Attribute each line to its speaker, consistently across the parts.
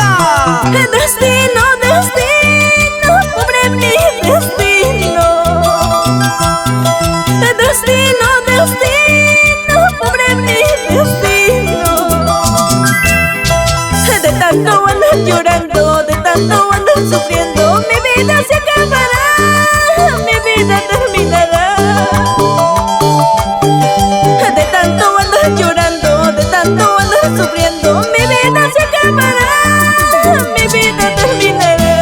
Speaker 1: Mónica.
Speaker 2: Destino, destino, pobre mi destino. Destino, destino, pobre mi destino. De tanto andar llorando, de tanto andar sufriendo, mi vida se acabará, mi vida terminará. De tanto andar llorando, de tanto andar sufriendo, mi vida se acabará, mi vida terminará.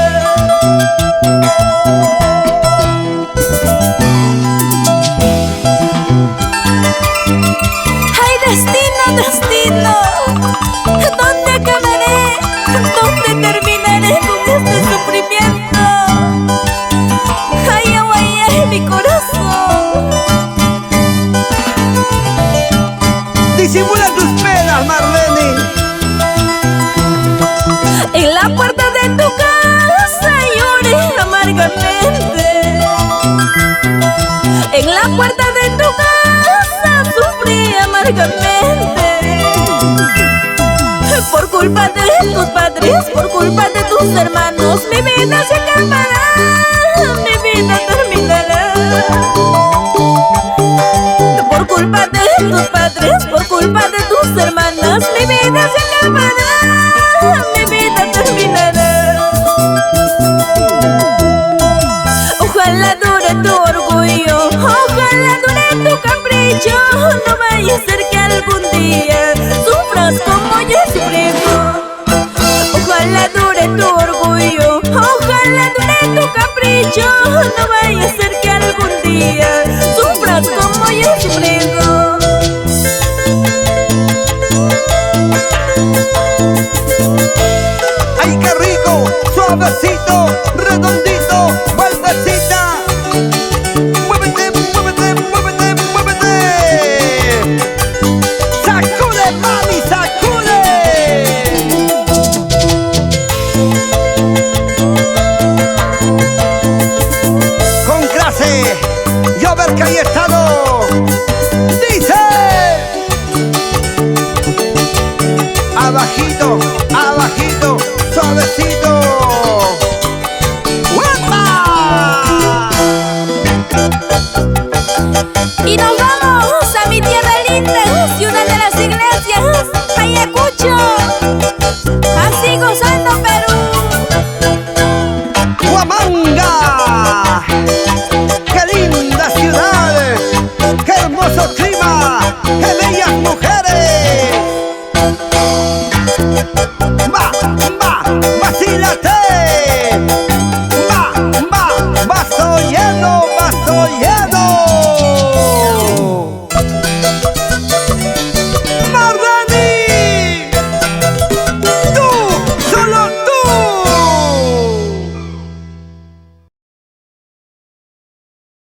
Speaker 2: Ay, destino, destino, ¿dónde acabaré? ¿Dónde terminaré con este sufrimiento? Ay, ay, ay, mi corazón.
Speaker 1: Disimula tus penas, Marlene.
Speaker 2: En la puerta de tu casa lloré amargamente. En la puerta de tu casa sufrí amargamente. Por culpa de tus padres, por culpa de tus hermanos, mi vida se acabará, mi vida terminará. Por culpa de tus padres, por culpa de tus hermanas, mi vida se acabará, mi vida terminará. Ojalá dure tu orgullo, ojalá dure tu capricho. No vaya a ser que algún día sufras como yo he sufrido. Ojalá dure tu orgullo, ojalá dure tu capricho. No vaya a ser que algún día sufras como yo he sufrido.
Speaker 1: ¡Ay, qué rico! ¡Suavecito!